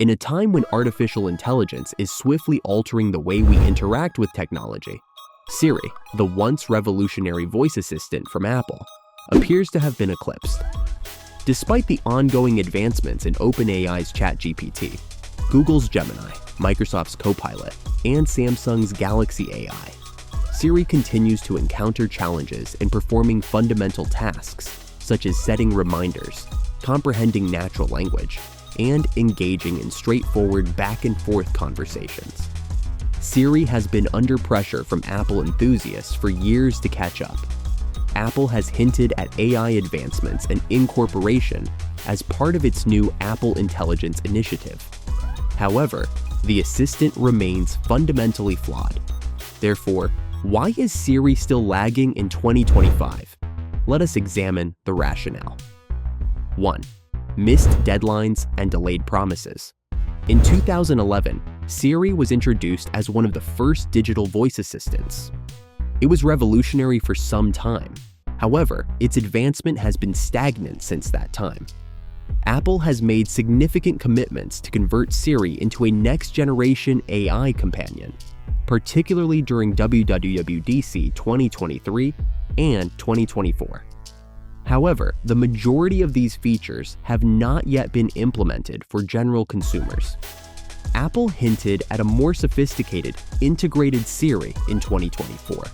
In a time when artificial intelligence is swiftly altering the way we interact with technology, Siri, the once revolutionary voice assistant from Apple, appears to have been eclipsed. Despite the ongoing advancements in OpenAI's ChatGPT, Google's Gemini, Microsoft's Copilot, and Samsung's Galaxy AI, Siri continues to encounter challenges in performing fundamental tasks such as setting reminders, comprehending natural language, and engaging in straightforward back-and-forth conversations. Siri has been under pressure from Apple enthusiasts for years to catch up. Apple has hinted at AI advancements and incorporation as part of its new Apple Intelligence initiative. However, the assistant remains fundamentally flawed. Therefore, why is Siri still lagging in 2025? Let us examine the rationale. 1. Missed deadlines and delayed promises. In 2011, Siri was introduced as one of the first digital voice assistants. It was revolutionary for some time. However, its advancement has been stagnant since that time. Apple has made significant commitments to convert Siri into a next-generation AI companion, particularly during WWDC 2023 and 2024. However, the majority of these features have not yet been implemented for general consumers. Apple hinted at a more sophisticated, integrated Siri in 2024,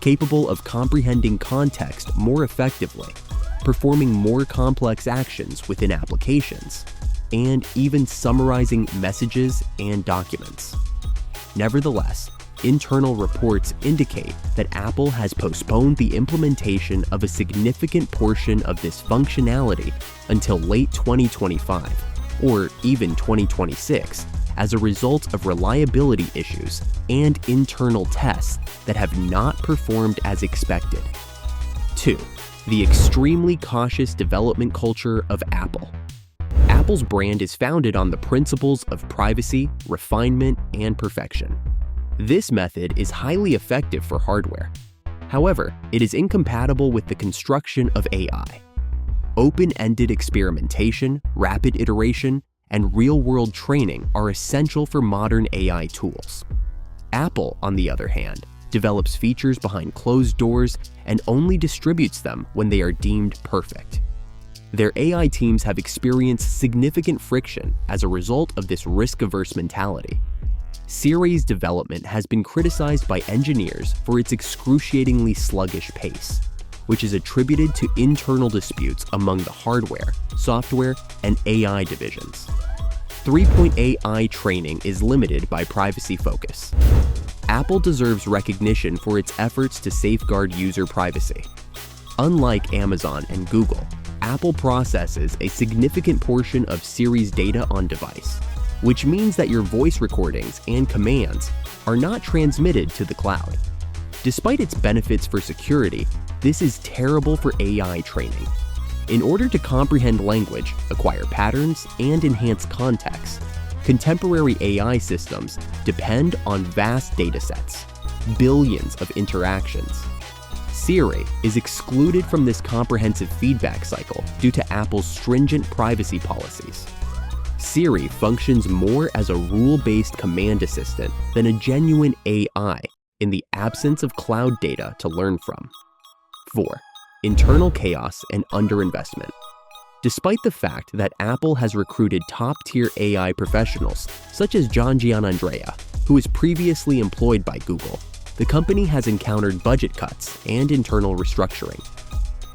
capable of comprehending context more effectively, performing more complex actions within applications, and even summarizing messages and documents. Nevertheless, internal reports indicate that Apple has postponed the implementation of a significant portion of this functionality until late 2025 or even 2026 as a result of reliability issues and internal tests that have not performed as expected. 2. The extremely cautious development culture of Apple. Apple's brand is founded on the principles of privacy, refinement, and perfection. This method is highly effective for hardware. However, it is incompatible with the construction of AI. Open-ended experimentation, rapid iteration, and real-world training are essential for modern AI tools. Apple, on the other hand, develops features behind closed doors and only distributes them when they are deemed perfect. Their AI teams have experienced significant friction as a result of this risk-averse mentality. Siri's development has been criticized by engineers for its excruciatingly sluggish pace, which is attributed to internal disputes among the hardware, software, and AI divisions. 3-point AI training is limited by privacy focus. Apple deserves recognition for its efforts to safeguard user privacy. Unlike Amazon and Google, Apple processes a significant portion of Siri's data on device, which means that your voice recordings and commands are not transmitted to the cloud. Despite its benefits for security, this is terrible for AI training. In order to comprehend language, acquire patterns, and enhance context, contemporary AI systems depend on vast datasets, billions of interactions. Siri is excluded from this comprehensive feedback cycle due to Apple's stringent privacy policies. Siri functions more as a rule-based command assistant than a genuine AI in the absence of cloud data to learn from. 4. Internal chaos and underinvestment. Despite the fact that Apple has recruited top-tier AI professionals such as John Giannandrea, who was previously employed by Google, the company has encountered budget cuts and internal restructuring.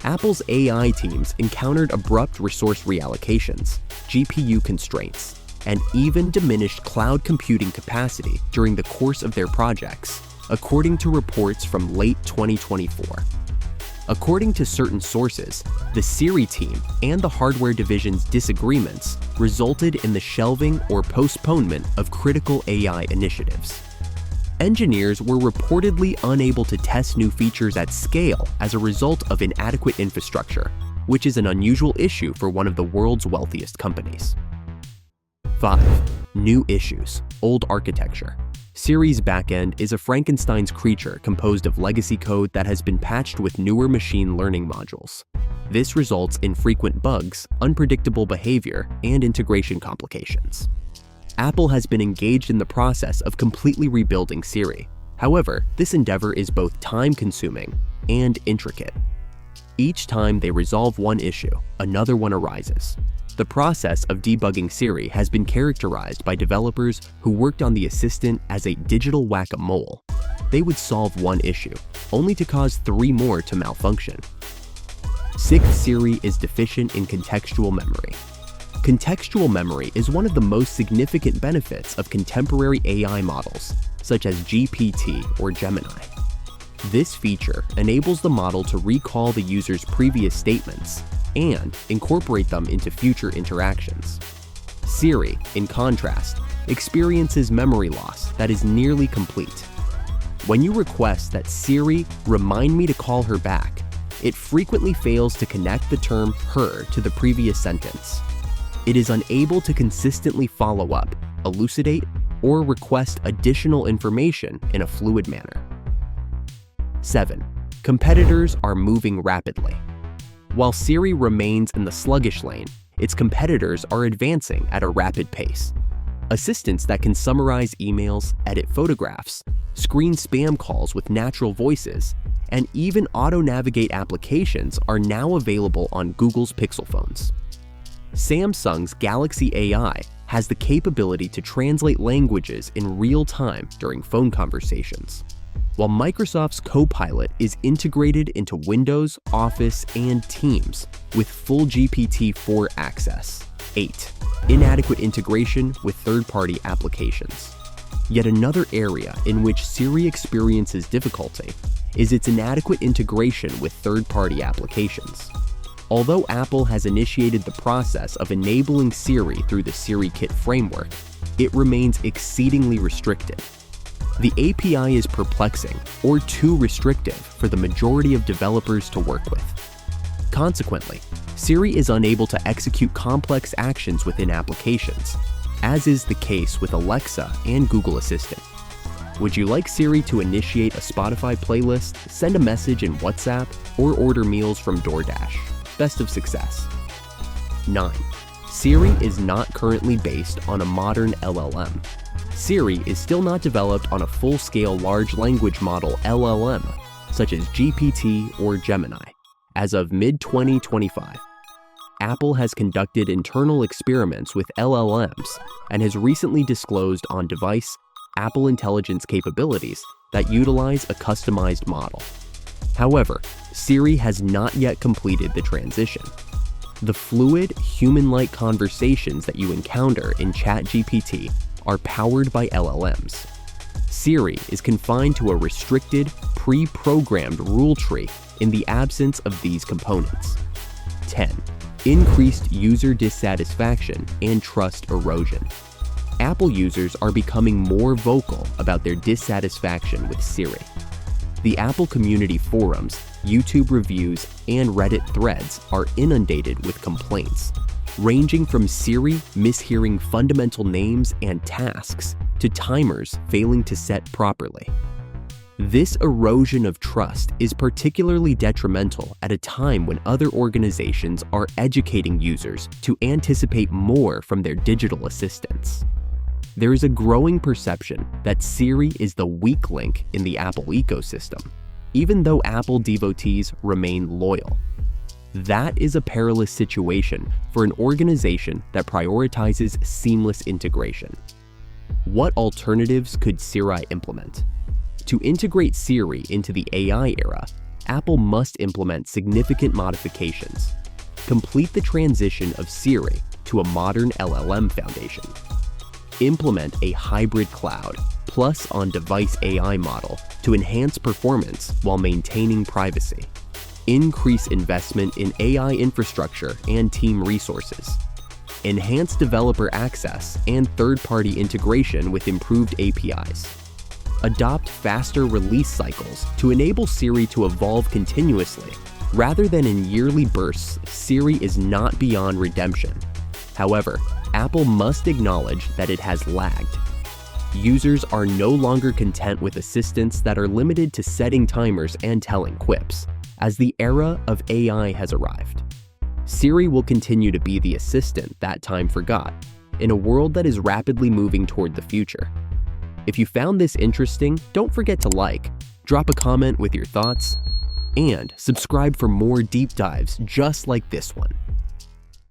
Apple's AI teams encountered abrupt resource reallocations, GPU constraints, and even diminished cloud computing capacity during the course of their projects, according to reports from late 2024. According to certain sources, the Siri team and the hardware division's disagreements resulted in the shelving or postponement of critical AI initiatives. Engineers were reportedly unable to test new features at scale as a result of inadequate infrastructure, which is an unusual issue for one of the world's wealthiest companies. 5. New issues, old architecture. Siri's backend is a Frankenstein's creature composed of legacy code that has been patched with newer machine learning modules. This results in frequent bugs, unpredictable behavior, and integration complications. Apple has been engaged in the process of completely rebuilding Siri. However, this endeavor is both time-consuming and intricate. Each time they resolve one issue, another one arises. The process of debugging Siri has been characterized by developers who worked on the assistant as a digital whack-a-mole. They would solve one issue, only to cause 3 more to malfunction. 6th, Siri is deficient in contextual memory. Contextual memory is one of the most significant benefits of contemporary AI models, such as GPT or Gemini. This feature enables the model to recall the user's previous statements and incorporate them into future interactions. Siri, in contrast, experiences memory loss that is nearly complete. When you request that Siri remind me to call her back, it frequently fails to connect the term her to the previous sentence. It is unable to consistently follow up, elucidate, or request additional information in a fluid manner. 7. Competitors are moving rapidly. While Siri remains in the sluggish lane, its competitors are advancing at a rapid pace. Assistants that can summarize emails, edit photographs, screen spam calls with natural voices, and even auto-navigate applications are now available on Google's Pixel phones. Samsung's Galaxy AI has the capability to translate languages in real time during phone conversations, while Microsoft's Copilot is integrated into Windows, Office, and Teams with full GPT-4 access. 8. Inadequate integration with third-party applications. Yet another area in which Siri experiences difficulty is its inadequate integration with third-party applications. Although Apple has initiated the process of enabling Siri through the Siri Kit framework, it remains exceedingly restricted. The API is perplexing or too restrictive for the majority of developers to work with. Consequently, Siri is unable to execute complex actions within applications, as is the case with Alexa and Google Assistant. Would you like Siri to initiate a Spotify playlist, send a message in WhatsApp, or order meals from DoorDash? Best of success. 9. Siri is not currently based on a modern LLM. Siri is still not developed on a full-scale large language model LLM, such as GPT or Gemini, as of mid-2025. Apple has conducted internal experiments with LLMs and has recently disclosed on-device Apple Intelligence capabilities that utilize a customized model. However, Siri has not yet completed the transition. The fluid, human-like conversations that you encounter in ChatGPT are powered by LLMs. Siri is confined to a restricted, pre-programmed rule tree in the absence of these components. 10. Increased user dissatisfaction and trust erosion. Apple users are becoming more vocal about their dissatisfaction with Siri. The Apple community forums, YouTube reviews, and Reddit threads are inundated with complaints, ranging from Siri mishearing fundamental names and tasks to timers failing to set properly. This erosion of trust is particularly detrimental at a time when other organizations are educating users to anticipate more from their digital assistants. There is a growing perception that Siri is the weak link in the Apple ecosystem, even though Apple devotees remain loyal. That is a perilous situation for an organization that prioritizes seamless integration. What alternatives could Siri implement? To integrate Siri into the AI era, Apple must implement significant modifications. Complete the transition of Siri to a modern LLM foundation. Implement a hybrid cloud plus on-device AI model to enhance performance while maintaining privacy. Increase investment in AI infrastructure and team resources. Enhance developer access and third-party integration with improved APIs. Adopt faster release cycles to enable Siri to evolve continuously. Rather than in yearly bursts, Siri is not beyond redemption. However, Apple must acknowledge that it has lagged. Users are no longer content with assistants that are limited to setting timers and telling quips, as the era of AI has arrived. Siri will continue to be the assistant that time forgot, in a world that is rapidly moving toward the future. If you found this interesting, don't forget to like, drop a comment with your thoughts, and subscribe for more deep dives just like this one.